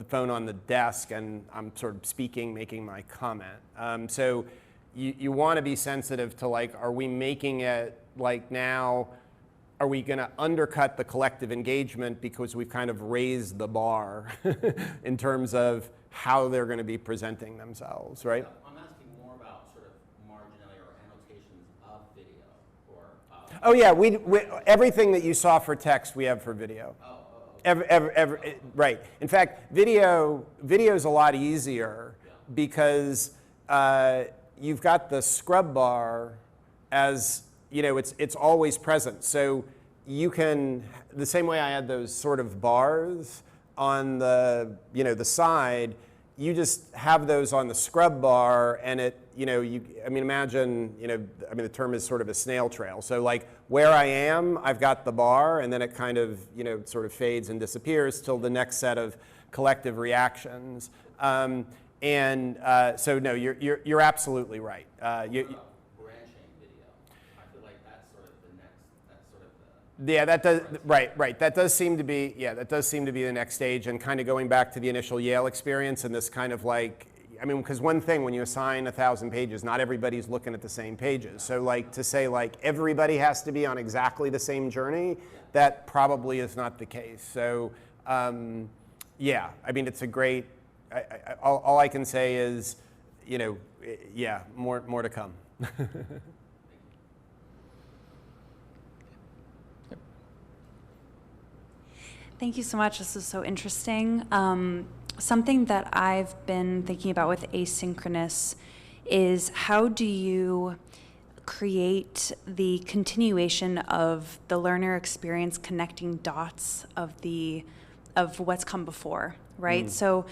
S2: phone on the desk and I'm sort of speaking, making my comment. So you want to be sensitive to, like, are we making it like now, are we going to undercut the collective engagement because we've kind of raised the bar in terms of how they're going to be presenting themselves, right?
S4: I'm asking more about sort of marginalia or annotations of video. Or,
S2: oh yeah, we everything that you saw for text we have for video. Right. In fact, video is a lot easier because you've got the scrub bar as, you know, it's always present. So you can, the same way I had those sort of bars on the, you know, the side, you just have those on the scrub bar, and it, you know, I mean, imagine, you know, I mean, the term is sort of a snail trail. So like where I am, I've got the bar, and then it kind of, you know, sort of fades and disappears till the next set of collective reactions. So no, you're absolutely right. Yeah, that does, right. That does seem to be, the next stage, and kind of going back to the initial Yale experience and this kind of like, I mean, because one thing, when you assign 1,000 pages, not everybody's looking at the same pages. So like to say like everybody has to be on exactly the same journey, that probably is not the case. So yeah, I mean, it's a great, all I can say is, you know, yeah, more to come.
S5: Thank you so much. This is so interesting. Something that I've been thinking about with asynchronous is how do you create the continuation of the learner experience, connecting dots of what's come before, right? So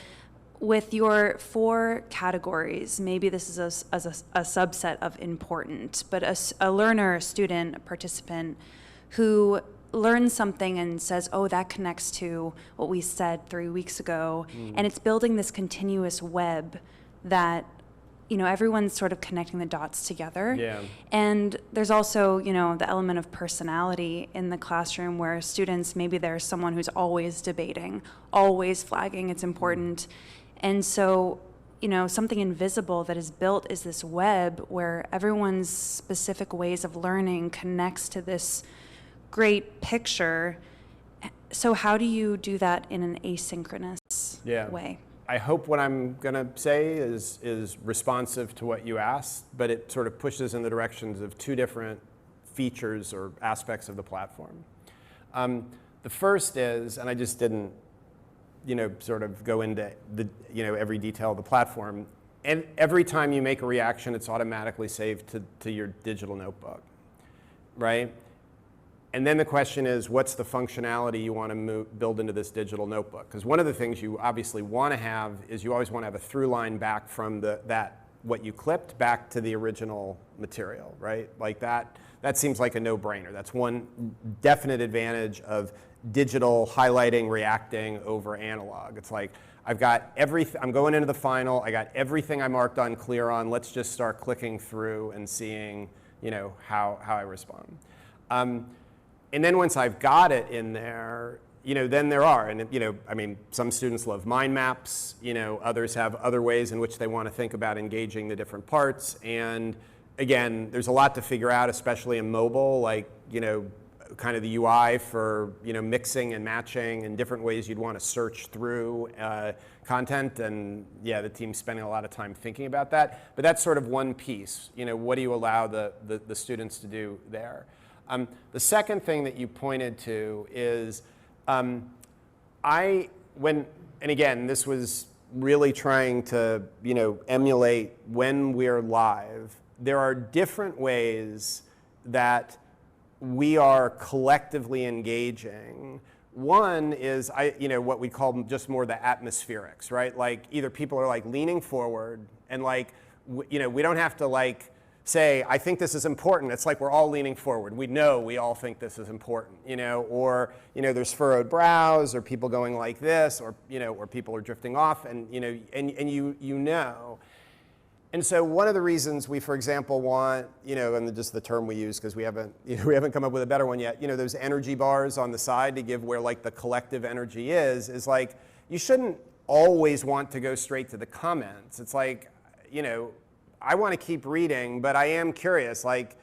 S5: with your 4 categories, maybe this is a subset of important, but a learner, a student, a participant who learns something and says, oh, that connects to what we said 3 weeks ago. And it's building this continuous web that, you know, everyone's sort of connecting the dots together.
S2: Yeah.
S5: And there's also, you know, the element of personality in the classroom where students, maybe there's someone who's always debating, always flagging it's important. And so, you know, something invisible that is built is this web where everyone's specific ways of learning connects to this great picture. So how do you do that in an asynchronous way?
S2: I hope what I'm going to say is responsive to what you asked, but it sort of pushes in the directions of 2 different features or aspects of the platform. The first is, and I just didn't, you know, sort of go into the, you know, every detail of the platform, and every time you make a reaction, it's automatically saved to your digital notebook, right? And then the question is, what's the functionality you want to build into this digital notebook? Because one of the things you obviously want to have is you always want to have a through line back from what you clipped back to the original material, right? Like that seems like a no-brainer. That's one definite advantage of digital highlighting, reacting over analog. It's like, I've got everything, I'm going into the final, I got everything I marked unclear on, let's just start clicking through and seeing, you know, how I respond. And then once I've got it in there, you know, then there are, and you know, I mean, some students love mind maps, you know, others have other ways in which they want to think about engaging the different parts. And again, there's a lot to figure out, especially in mobile, like, you know, kind of the UI for, you know, mixing and matching and different ways you'd want to search through content. And yeah, the team's spending a lot of time thinking about that. But that's sort of one piece. You know, what do you allow the students to do there? The second thing that you pointed to is and again, this was really trying to, you know, emulate when we're live. There are different ways that we are collectively engaging. One is, you know, what we call just more the atmospherics, right? Like either people are like leaning forward and like, you know, we don't have to like say, I think this is important. It's like we're all leaning forward. We know we all think this is important, you know, or, you know, there's furrowed brows or people going like this, or, you know, or people are drifting off and, you know, and you know. And so one of the reasons we, for example, want, you know, and just the term we use because we haven't come up with a better one yet, you know, those energy bars on the side to give where like the collective energy is like, you shouldn't always want to go straight to the comments. It's like, you know, I want to keep reading, but I am curious, like,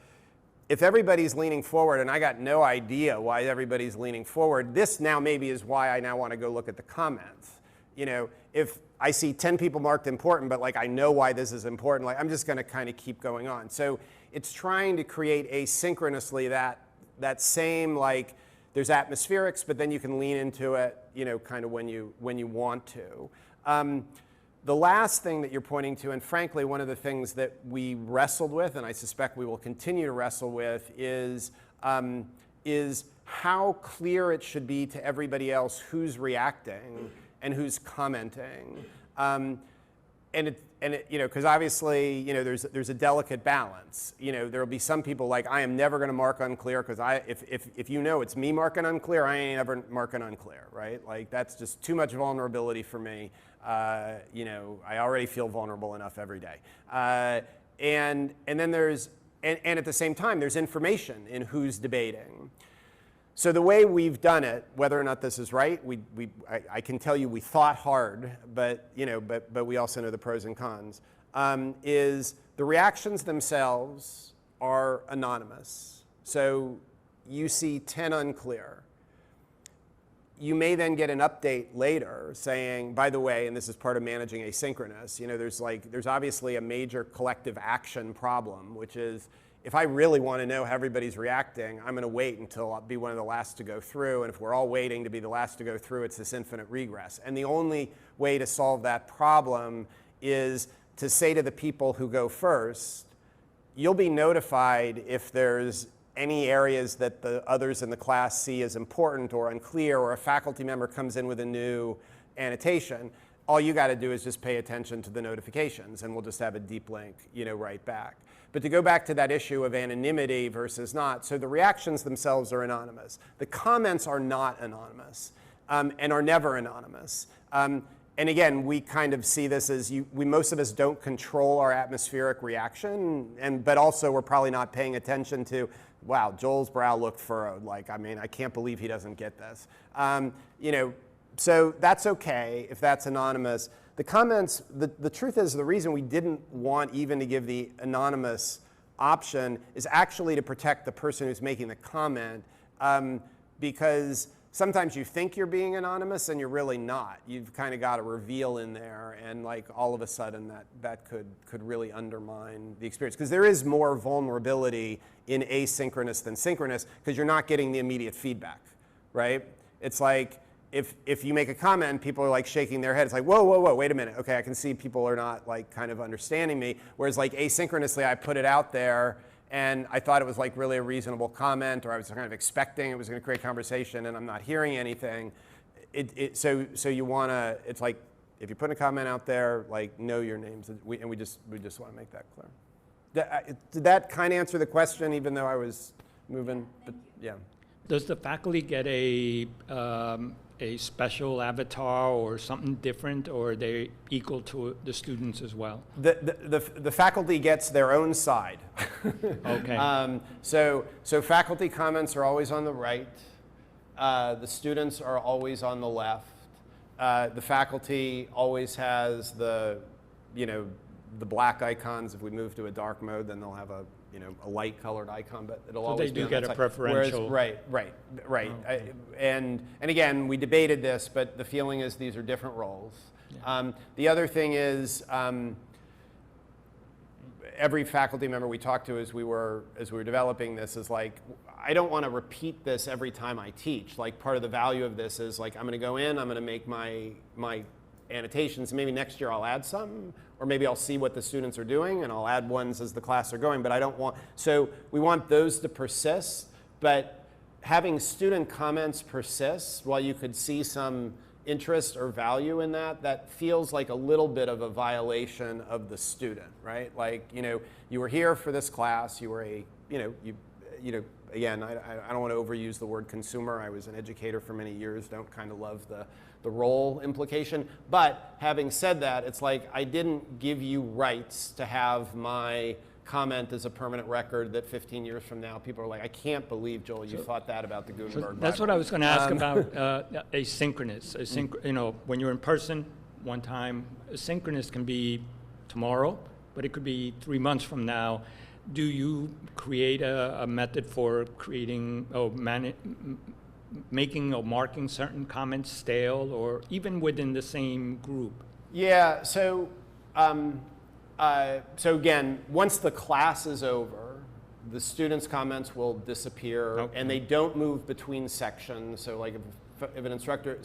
S2: if everybody's leaning forward and I got no idea why everybody's leaning forward, this now maybe is why I now want to go look at the comments. You know, if I see 10 people marked important, but like I know why this is important, like I'm just going to kind of keep going on. So it's trying to create asynchronously that same, like, there's atmospherics, but then you can lean into it, you know, kind of when you want to. The last thing that you're pointing to, and frankly, one of the things that we wrestled with, and I suspect we will continue to wrestle with, is how clear it should be to everybody else who's reacting and who's commenting. And it, you know, because obviously, you know, there's a delicate balance. You know, there'll be some people like, I am never going to mark unclear because if you know it's me marking unclear, I ain't ever marking unclear, right? Like that's just too much vulnerability for me. You know, I already feel vulnerable enough every day. And then there's, and at the same time, there's information in who's debating. So the way we've done it, whether or not this is right, I can tell you we thought hard, but we also know the pros and cons, is the reactions themselves are anonymous. So you see 10 unclear. You may then get an update later saying, by the way, and this is part of managing asynchronous, there's obviously a major collective action problem, which is, if I really want to know how everybody's reacting, I'm going to wait until I'll be one of the last to go through. And if we're all waiting to be the last to go through, it's this infinite regress. And the only way to solve that problem is to say to the people who go first, you'll be notified if there's any areas that the others in the class see as important or unclear, or a faculty member comes in with a new annotation. All you got to do is just pay attention to the notifications, and we'll just have a deep link, right back. But to go back to that issue of anonymity versus not, so the reactions themselves are anonymous. The comments are not anonymous, and are never anonymous. And again, we kind of see this as most of us don't control our atmospheric reaction, but also we're probably not paying attention to, wow, Joel's brow looked furrowed. I can't believe he doesn't get this. So that's okay if that's anonymous. The comments, the truth is, the reason we didn't want even to give the anonymous option is actually to protect the person who's making the comment, because sometimes you think you're being anonymous and you're really not. You've kind of got a reveal in there, and all of a sudden that could really undermine the experience. Because there is more vulnerability in asynchronous than synchronous, because you're not getting the immediate feedback, right? It's like, if you make a comment, people are shaking their head. It's like, whoa, whoa, whoa, wait a minute. Okay, I can see people are not kind of understanding me. Whereas asynchronously, I put it out there, and I thought it was really a reasonable comment, or I was kind of expecting it was going to create conversation, and I'm not hearing anything. So you want to, it's like, if you put a comment out there, know your names, and we just want to make that clear. Did that kind of answer the question, even though I was moving? But, yeah.
S1: Does the faculty get a special avatar or something different, or are they equal to the students as well?
S2: The faculty gets their own side.
S1: Okay.
S2: So faculty comments are always on the right. The students are always on the left. The faculty always has the black icons. If we move to a dark mode, then they'll have a light-colored icon, but it'll always be on that side.
S1: So they do get a preferential.
S2: Whereas, right.
S1: Okay.
S2: And again, we debated this, but the feeling is these are different roles. Yeah. The other thing is, every faculty member we talked to as we were developing this is I don't want to repeat this every time I teach. Part of the value of this is I'm going to go in, I'm going to make my annotations. Maybe next year I'll add some, or maybe I'll see what the students are doing and I'll add ones as the class are going, but I don't want, so we want those to persist, but having student comments persist while you could see some interest or value in that feels like a little bit of a violation of the student, right? You were here for this class, you were again, I don't want to overuse the word consumer. I was an educator for many years, don't kind of love the role implication. But having said that, it's I didn't give you rights to have my comment as a permanent record that 15 years from now, people are I can't believe, Joel, you thought that about the Gutenberg
S1: That's
S2: Bible.
S1: what I was going to ask about asynchronous. When you're in person one time, asynchronous can be tomorrow, but it could be 3 months from now. Do you create a method for creating making or marking certain comments stale, or even within the same group?
S2: Yeah, so again, once the class is over, the students' comments will disappear,
S1: okay.
S2: And they don't move between sections. So if an instructor,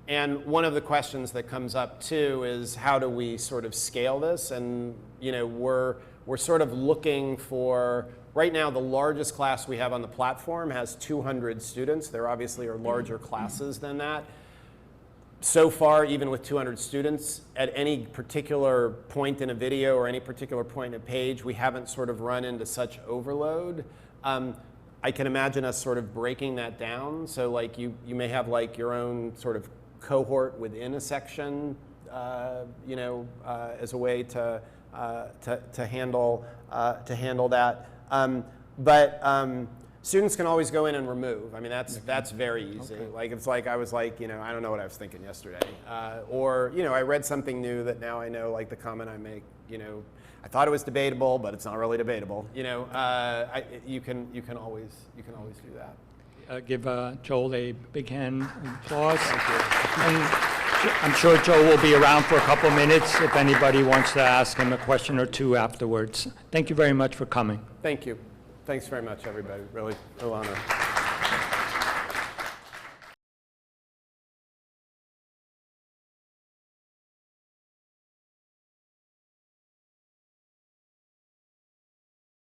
S2: and one of the questions that comes up too is how do we sort of scale this? And we're sort of looking for, right now the largest class we have on the platform has 200 students. There obviously are larger classes than that. So far, even with 200 students, at any particular point in a video or any particular point in a page, we haven't sort of run into such overload. I can imagine us sort of breaking that down. So you may have your own sort of cohort within a section, as a way to handle that. Students can always go in and remove. I mean, that's very easy.
S1: Okay.
S2: Like, it's like I was like, you know, I don't know what I was thinking yesterday. Or, you know, I read something new that now I know, like the comment I make, you know, I thought it was debatable, but it's not really debatable. You know, you can always do that.
S1: Give Joel a big hand and applause.
S2: Thank you.
S1: And I'm sure Joel will be around for a couple minutes if anybody wants to ask him a question or two afterwards. Thank you very much for coming.
S2: Thank you. Thanks very much, everybody. Really, real honor.